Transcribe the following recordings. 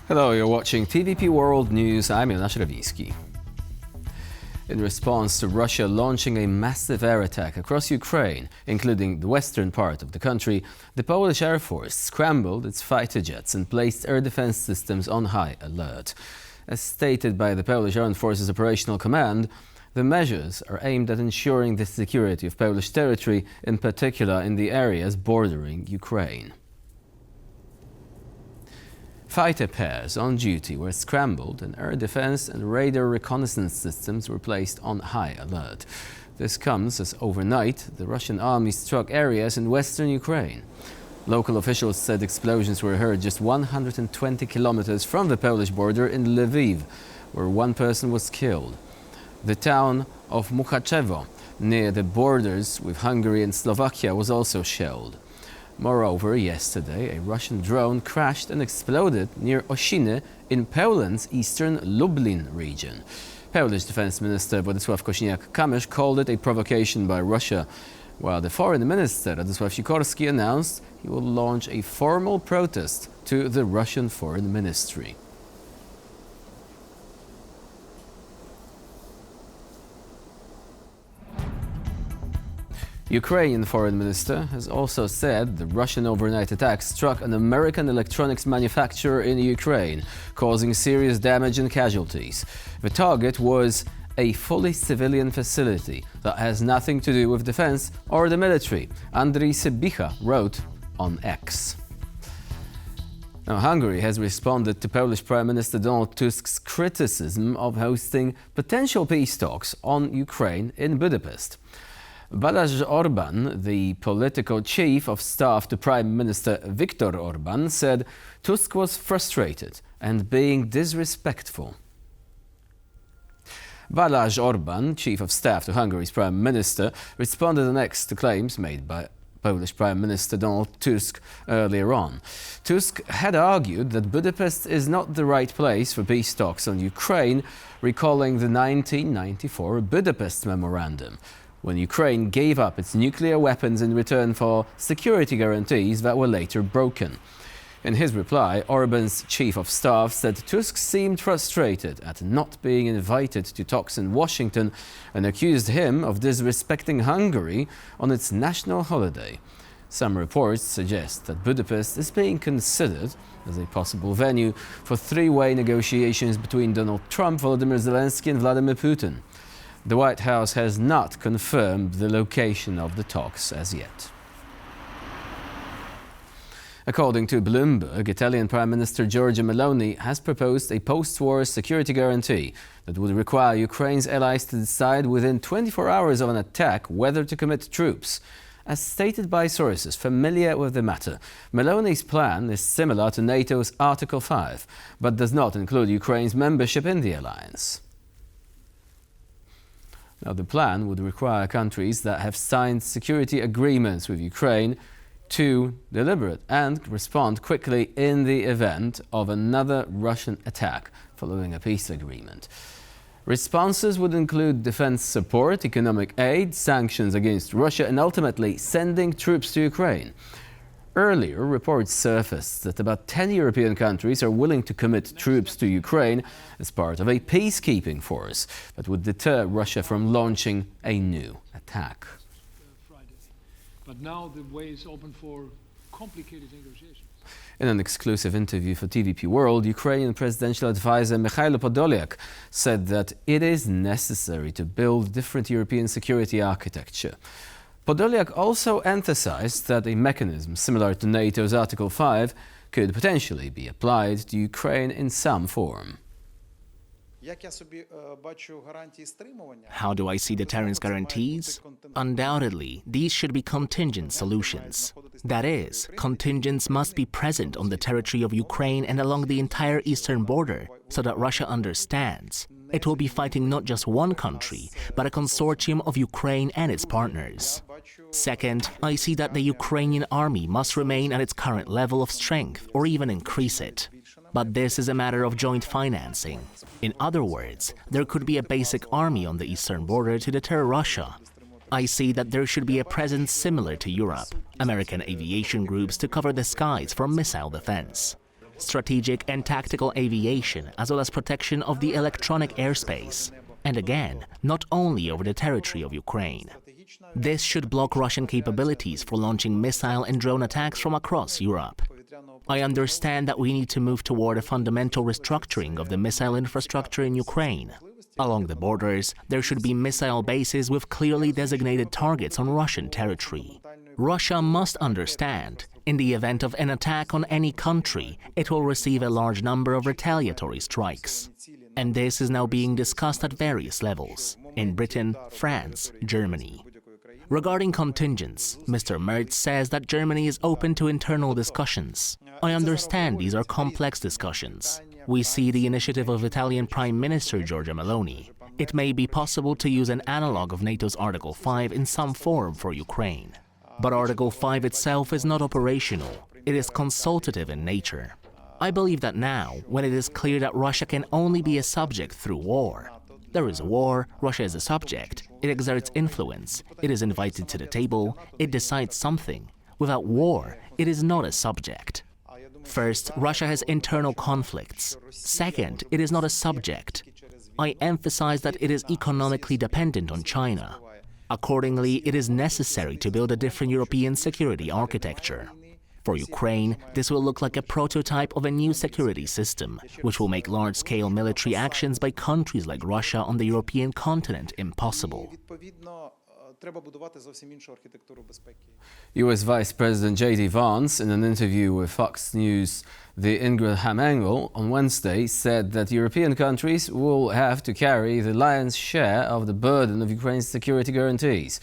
Hello, you're watching TVP World News. I'm Jonasz Rawiński. In response to Russia launching a massive air attack across Ukraine, including the western part of the country, the Polish Air Force scrambled its fighter jets and placed air defense systems on high alert. As stated by the Polish Armed Forces Operational Command, the measures are aimed at ensuring the security of Polish territory, in particular in the areas bordering Ukraine. Fighter pairs on duty were scrambled and air defense and radar reconnaissance systems were placed on high alert. This comes as overnight the Russian army struck areas in western Ukraine. Local officials said explosions were heard just 120 kilometers from the Polish border in Lviv, where one person was killed. The town of Muchachevo, near the borders with Hungary and Slovakia, was also shelled. Moreover, yesterday, a Russian drone crashed and exploded near Ossiny in Poland's eastern Lublin region. Polish Defense Minister Władysław Kosiniak-Kamysz called it a provocation by Russia, while the Foreign Minister Radosław Sikorski announced he will launch a formal protest to the Russian Foreign Ministry. Ukrainian Foreign Minister has also said the Russian overnight attack struck an American electronics manufacturer in Ukraine, causing serious damage and casualties. The target was a fully civilian facility that has nothing to do with defense or the military, Andriy Sybiha wrote on X. Now, Hungary has responded to Polish Prime Minister Donald Tusk's criticism of hosting potential peace talks on Ukraine in Budapest. Balázs Orbán, the political chief of staff to Prime Minister Viktor Orbán, said Tusk was frustrated and being disrespectful. Balázs Orbán, chief of staff to Hungary's Prime Minister, responded on X to claims made by Polish Prime Minister Donald Tusk earlier on. Tusk had argued that Budapest is not the right place for peace talks on Ukraine, recalling the 1994 Budapest Memorandum, when Ukraine gave up its nuclear weapons in return for security guarantees that were later broken. In his reply, Orbán's chief of staff said Tusk seemed frustrated at not being invited to talks in Washington and accused him of disrespecting Hungary on its national holiday. Some reports suggest that Budapest is being considered as a possible venue for three-way negotiations between Donald Trump, Volodymyr Zelensky and Vladimir Putin. The White House has not confirmed the location of the talks as yet. According to Bloomberg, Italian Prime Minister Giorgia Meloni has proposed a post-war security guarantee that would require Ukraine's allies to decide within 24 hours of an attack whether to commit troops. As stated by sources familiar with the matter, Meloni's plan is similar to NATO's Article 5, but does not include Ukraine's membership in the alliance. Now, the plan would require countries that have signed security agreements with Ukraine to deliberate and respond quickly in the event of another Russian attack following a peace agreement. Responses would include defense support, economic aid, sanctions against Russia, and ultimately sending troops to Ukraine. Earlier, reports surfaced that about 10 European countries are willing to commit troops to Ukraine as part of a peacekeeping force that would deter Russia from launching a new attack. But now the way is open for complicated negotiations. In an exclusive interview for TVP World, Ukrainian presidential advisor Mikhailo Podolyak said that it is necessary to build different European security architecture. Podolyak also emphasized that a mechanism similar to NATO's Article 5 could potentially be applied to Ukraine in some form. How do I see deterrence guarantees? Undoubtedly, these should be contingent solutions. That is, contingents must be present on the territory of Ukraine and along the entire eastern border, so that Russia understands it will be fighting not just one country, but a consortium of Ukraine and its partners. Second, I see that the Ukrainian army must remain at its current level of strength or even increase it. But this is a matter of joint financing. In other words, there could be a basic army on the eastern border to deter Russia. I see that there should be a presence similar to Europe, American aviation groups to cover the skies for missile defense. strategic and tactical aviation, as well as protection of the electronic airspace. And again, not only over the territory of Ukraine. This should block Russian capabilities for launching missile and drone attacks from across Europe. I understand that we need to move toward a fundamental restructuring of the missile infrastructure in Ukraine. Along the borders, there should be missile bases with clearly designated targets on Russian territory. Russia must understand, in the event of an attack on any country, it will receive a large number of retaliatory strikes. And this is now being discussed at various levels, in Britain, France, Germany. Regarding contingents, Mr. Merz says that Germany is open to internal discussions. I understand these are complex discussions. We see the initiative of Italian Prime Minister Meloni. It may be possible to use an analogue of NATO's Article 5 in some form for Ukraine. But Article 5 itself is not operational. It is consultative in nature. I believe that now, when it is clear that Russia can only be a subject through war. There is a war, Russia is a subject, it exerts influence, it is invited to the table, it decides something. Without war, it is not a subject. First, Russia has internal conflicts. Second, it is not a subject. I emphasize that it is economically dependent on China. Accordingly, it is necessary to build a different European security architecture. For Ukraine, this will look like a prototype of a new security system, which will make large-scale military actions by countries like Russia on the European continent impossible. US Vice President J.D. Vance, in an interview with Fox News' The Ingraham Angle on Wednesday, said that European countries will have to carry the lion's share of the burden of Ukraine's security guarantees.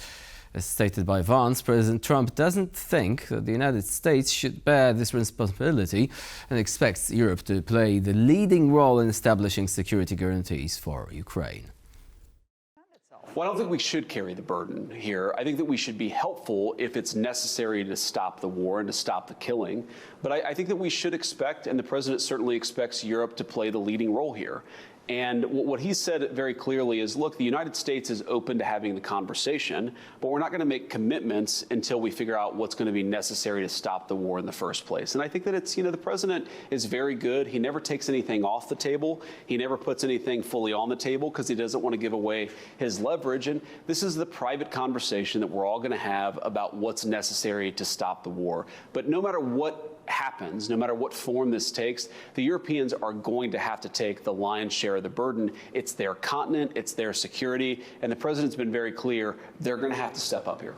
As stated by Vance, President Trump doesn't think that the United States should bear this responsibility and expects Europe to play the leading role in establishing security guarantees for Ukraine. Well, I don't think we should carry the burden here. I think that we should be helpful if it's necessary to stop the war and to stop the killing. But I think that we should expect, and the president certainly expects, Europe to play the leading role here. And what he said very clearly is, look, the United States is open to having the conversation, but we're not going to make commitments until we figure out what's going to be necessary to stop the war in the first place. And I think that it's, the president is very good. He never takes anything off the table. He never puts anything fully on the table because he doesn't want to give away his leverage. And this is the private conversation that we're all going to have about what's necessary to stop the war. But no matter what happens, no matter what form this takes, the Europeans are going to have to take the lion's share of the burden. It's their continent, it's their security, and the president's been very clear, they're going to have to step up here.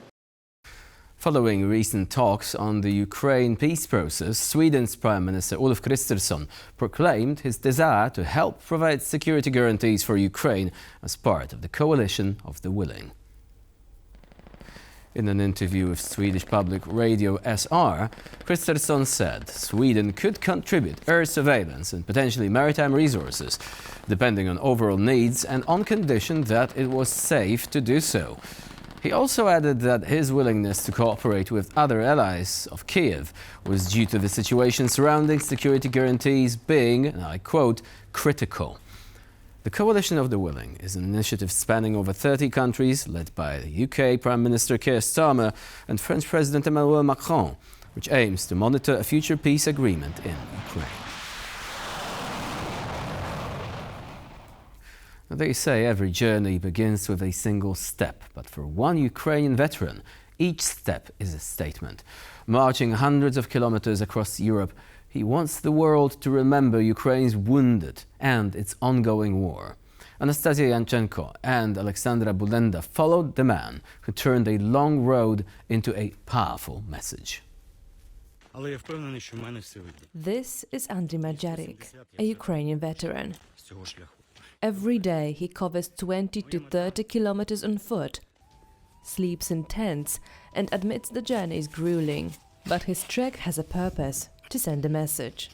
Following recent talks on the Ukraine peace process, Sweden's Prime Minister Ulf Kristersson proclaimed his desire to help provide security guarantees for Ukraine as part of the coalition of the willing. In an interview with Swedish public radio SR, Kristersson said Sweden could contribute air surveillance and potentially maritime resources, depending on overall needs and on condition that it was safe to do so. He also added that his willingness to cooperate with other allies of Kiev was due to the situation surrounding security guarantees being, and I quote, critical. The Coalition of the Willing is an initiative spanning over 30 countries, led by the UK Prime Minister Keir Starmer and French President Emmanuel Macron, which aims to monitor a future peace agreement in Ukraine. They say every journey begins with a single step, but for one Ukrainian veteran, each step is a statement. Marching hundreds of kilometers across Europe, he wants the world to remember Ukraine's wounded and its ongoing war. Anastasia Yanchenko and Alexandra Bulenda followed the man who turned a long road into a powerful message. This is Andriy Madjarik, a Ukrainian veteran. Every day he covers 20 to 30 kilometers on foot, sleeps in tents and admits the journey is grueling. But his trek has a purpose: to send a message.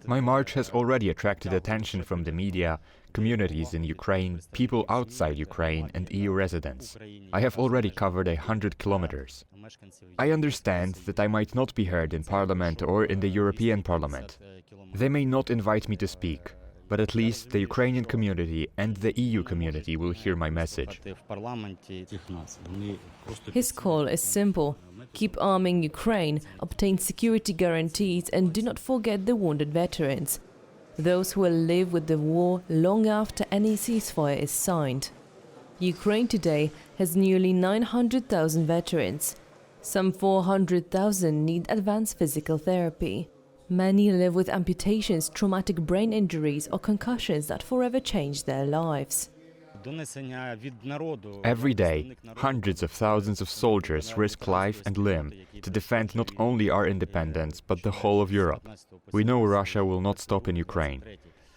My march has already attracted attention from the media, communities in Ukraine, people outside Ukraine and EU residents. I have already covered 100 kilometers. I understand that I might not be heard in Parliament or in the European Parliament. They may not invite me to speak. But at least the Ukrainian community and the EU community will hear my message. His call is simple. Keep arming Ukraine, obtain security guarantees, and do not forget the wounded veterans. Those who will live with the war long after any ceasefire is signed. Ukraine today has nearly 900,000 veterans. Some 400,000 need advanced physical therapy. Many live with amputations, traumatic brain injuries, or concussions that forever change their lives. Every day, hundreds of thousands of soldiers risk life and limb to defend not only our independence, but the whole of Europe. We know Russia will not stop in Ukraine.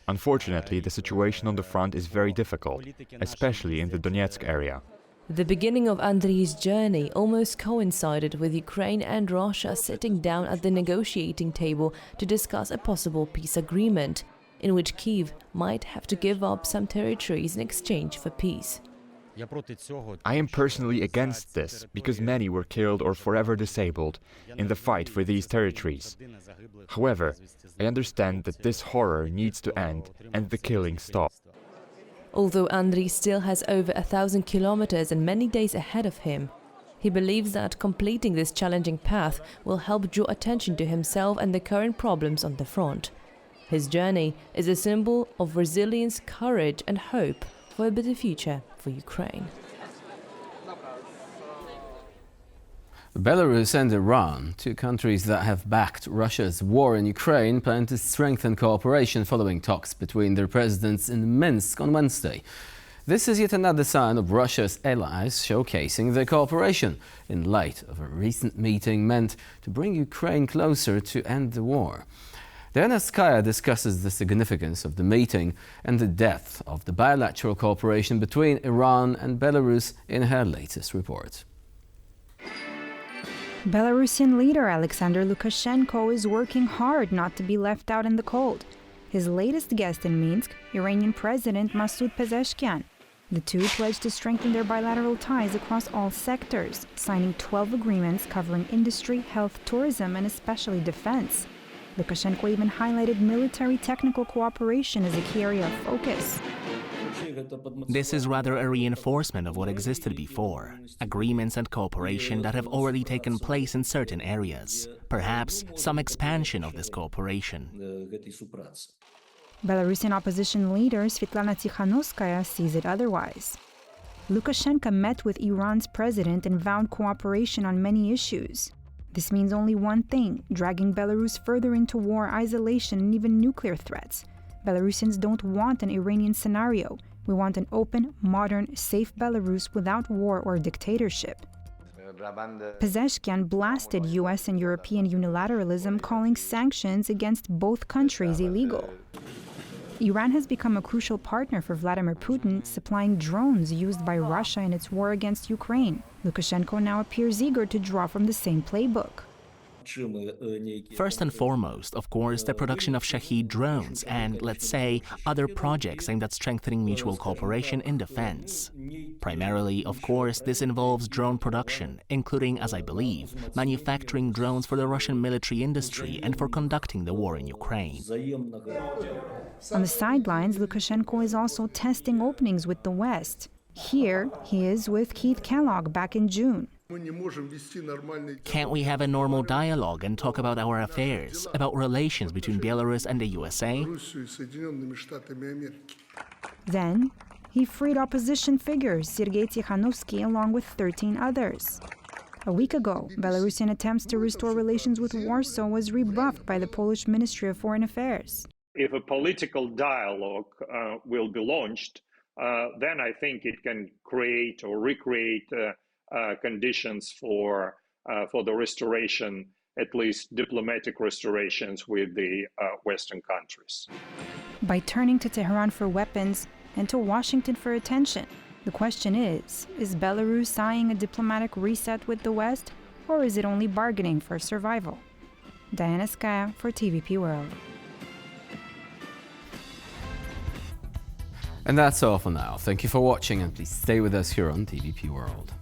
Unfortunately, the situation on the front is very difficult, especially in the Donetsk area. The beginning of Andrii's journey almost coincided with Ukraine and Russia sitting down at the negotiating table to discuss a possible peace agreement, in which Kyiv might have to give up some territories in exchange for peace. I am personally against this, because many were killed or forever disabled in the fight for these territories. However, I understand that this horror needs to end and the killing stop. Although Andriy still has over 1,000 kilometers and many days ahead of him, he believes that completing this challenging path will help draw attention to himself and the current problems on the front. His journey is a symbol of resilience, courage and hope for a better future for Ukraine. Belarus and Iran, two countries that have backed Russia's war in Ukraine, plan to strengthen cooperation following talks between their presidents in Minsk on Wednesday. This is yet another sign of Russia's allies showcasing their cooperation in light of a recent meeting meant to bring Ukraine closer to end the war. Diana Skaya discusses the significance of the meeting and the depth of the bilateral cooperation between Iran and Belarus in her latest report. Belarusian leader Alexander Lukashenko is working hard not to be left out in the cold. His latest guest in Minsk, Iranian President Masoud Pezeshkian. The two pledged to strengthen their bilateral ties across all sectors, signing 12 agreements covering industry, health, tourism, and especially defense. Lukashenko even highlighted military technical cooperation as a key area of focus. This is rather a reinforcement of what existed before, agreements and cooperation that have already taken place in certain areas, perhaps some expansion of this cooperation. Belarusian opposition leader Svetlana Tikhanovskaya sees it otherwise. Lukashenko met with Iran's president and vowed cooperation on many issues. This means only one thing, dragging Belarus further into war, isolation, and even nuclear threats. Belarusians don't want an Iranian scenario. We want an open, modern, safe Belarus without war or dictatorship. Pezeshkian blasted US and European unilateralism, calling sanctions against both countries illegal. Iran has become a crucial partner for Vladimir Putin, supplying drones used by Russia in its war against Ukraine. Lukashenko now appears eager to draw from the same playbook. First and foremost, of course, the production of Shahed drones and, let's say, other projects aimed at strengthening mutual cooperation in defense. Primarily, of course, this involves drone production, including, as I believe, manufacturing drones for the Russian military industry and for conducting the war in Ukraine. On the sidelines, Lukashenko is also testing openings with the West. Here, he is with Keith Kellogg back in June. Can't we have a normal dialogue and talk about our affairs, about relations between Belarus and the USA? Then, he freed opposition figures Sergei Tikhanovsky along with 13 others. A week ago, Belarusian attempts to restore relations with Warsaw was rebuffed by the Polish Ministry of Foreign Affairs. If a political dialogue will be launched, then I think it can create or recreate conditions for the restoration, at least diplomatic restorations with the Western countries. By turning to Tehran for weapons and to Washington for attention, the question is Belarus eyeing a diplomatic reset with the West, or is it only bargaining for survival? Diana Skaya for TVP World. And that's all for now. Thank you for watching and please stay with us here on TVP World.